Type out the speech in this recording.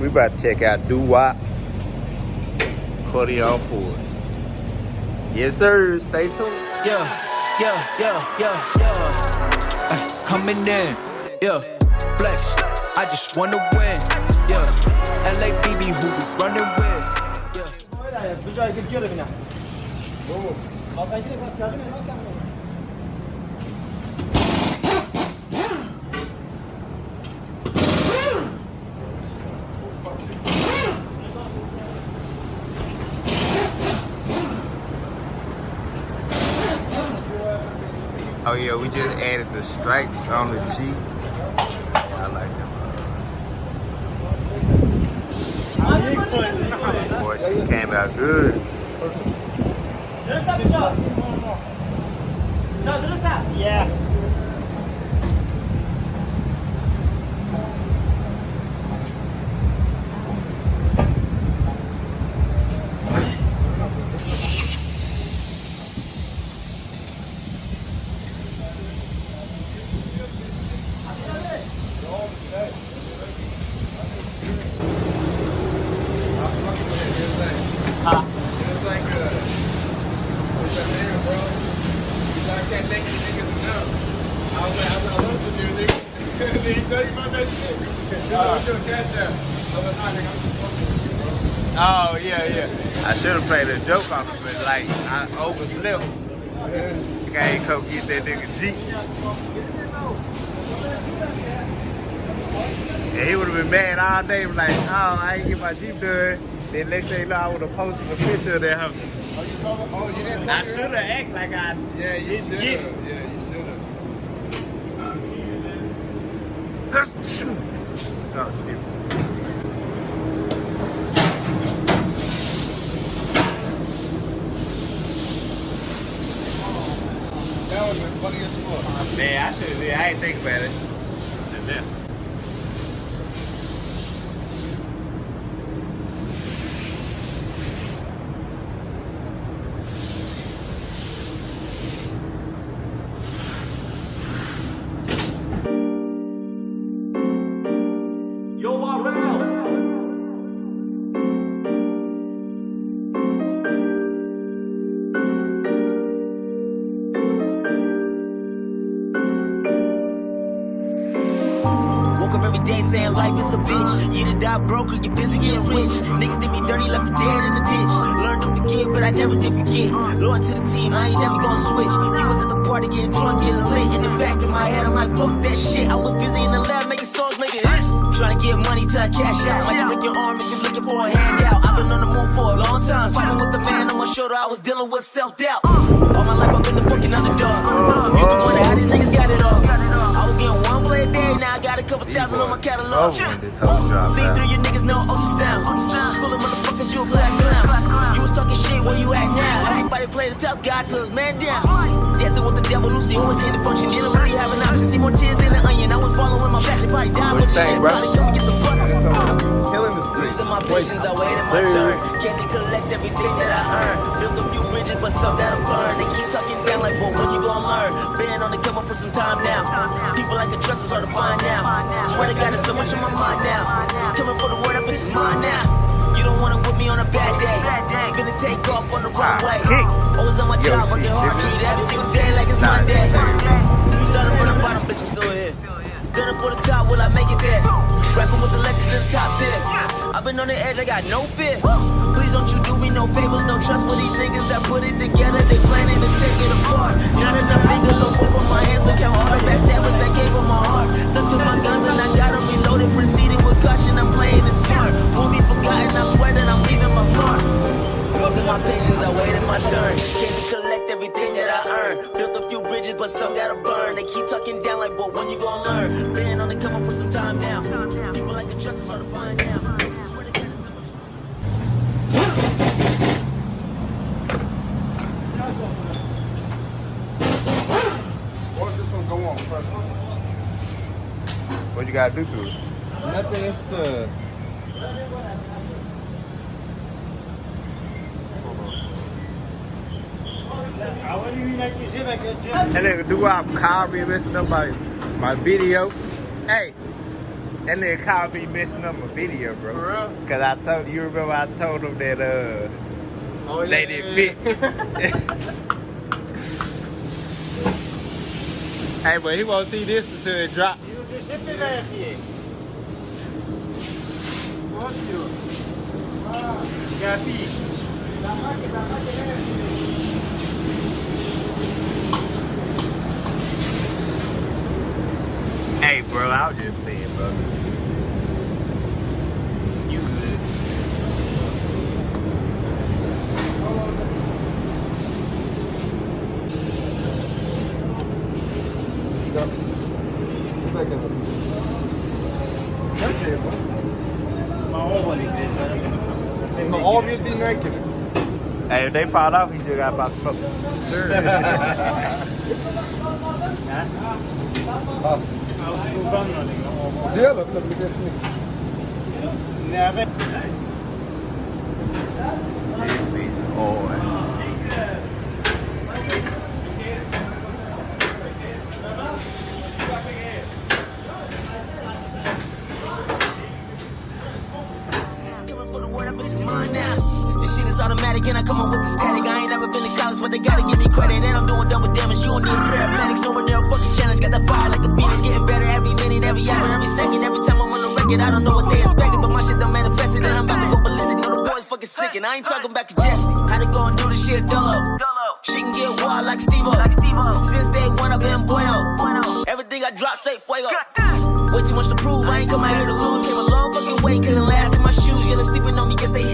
We about to check out Doo-Wop's Corleone Forged. Yes, sir. Stay tuned. Yeah. Coming in, yeah. Flex, I just wanna win, yeah. LABB, who we running with, yeah. Oh yeah, we just added the stripes on the Jeep. I like them. Boy, she came out good. Yeah. Oh yeah. I should have played a joke on it, but like I overslept. I ain't come get that nigga Jeep. And he would have been mad all day, like, oh, I ain't get my Jeep done. Then next thing you know, I would have posted a picture of that. Oh, you didn't I should have acted like I didn't get it. Yeah, you should have. Oh, excuse me. That would have been funny as fuck. Man, I should have. I ain't think about it. Just there. Woke up every day saying life is a bitch. You either die broke or you busy getting rich. Niggas did me dirty, left me dead in the ditch. Learned to forget, but I never did forget. Loyal to the team, I ain't never gonna switch. You was at the party getting drunk, getting lit. In the back of my head, I'm like, fuck that shit. I was busy in the lab making songs, making hits. Trying to get money till I cash out. Like you break your arm if you're looking for a handout. I've been on the move for a long time. Fighting with the man on my shoulder, I was dealing with self-doubt. All my life I've been the fucking underdog. Used to wonder how these niggas got it all. I was getting one play a day, now I got a couple thousand on my catalog. See through you niggas know ultrasound. Schooling motherfuckers, you a black clown. You was talking shit, where you at now? Everybody play the tough guy till his man down. Dancing with the devil, Lucy always in the function. Didn't really have an option, see more tears than an onion. I was following my passion, probably died with the shit. Probably come and get the bus. Killing the street. Losing my patience, I waited my turn. Can't collect everything that I earned. Built a few bridges, but some that'll burn. They keep talking down like, well, when you gonna learn? Been on the come up for some time now. People like the trust is hard to find now. Swear to God, there's so much on my mind now. Coming for the word, that bitch is mine now. You don't wanna whip me on a bad day. Finna take off on the runway. Always on my job, working hard, treated every single day like it's my day. Started from the bottom, bitch, I'm still here. Gunning for the top, will I make it there? Rapping with the legends in the top 10. I've been on the edge, I got no fear. Please don't you do me no favors, no trust for these niggas that put it together. They planning to take it apart. Not enough fingers on both of my hands to count all the backstabbers that gave them my heart. Stuck to my guns and I got them reloaded, proceeding with caution. I'm playing it smart. Won't be forgotten, I swear that I'm leaving my mark. Losing my patience, I waited my turn. Came to collect everything that I earned. Built a few bridges, but some gotta burn. They keep talking down like, well, when you gonna learn? Been on the come up for some time now. People like the trust is hard to find now. Swear to God, it's so much. What's this one go on? Press one. What you gotta do to it? Nothing, it's the... That nigga Doo-Wop called me and messing up my video. Hey, That nigga called me messing up my video, bro. For real? Cause I told you remember I told him that Oh, yeah, they didn't fit. Hey, but he won't see this until it drop. Hey, bro, I was just saying, bro. You good. No, obviously naked. Hey, if they fall off, he just got about smoke. Sure. Dela, för det blir snyggt. For the word, I put your mind now. This shit is automatic and I come up with the static. I ain't never been to college, but they gotta give me credit. And I'm doing double damage, you don't need paramedics. Nowhere near a fucking challenge. Got that fire like a phoenix, getting better every minute, every hour, every second. Every time I'm on the record, I don't know what they expected, but my shit done manifested. And I'm about to go ballistic. Know the boys fucking sick, and I ain't talking about congested. Had to go and do this shit dolo. She can get wild like Steve-O. Since day one, I've been bueno. Everything I drop straight fuego. Way too much to prove, I ain't come out here to lose. Came a long fucking way, couldn't last in my shoes. Yelling, sleeping on me, guess they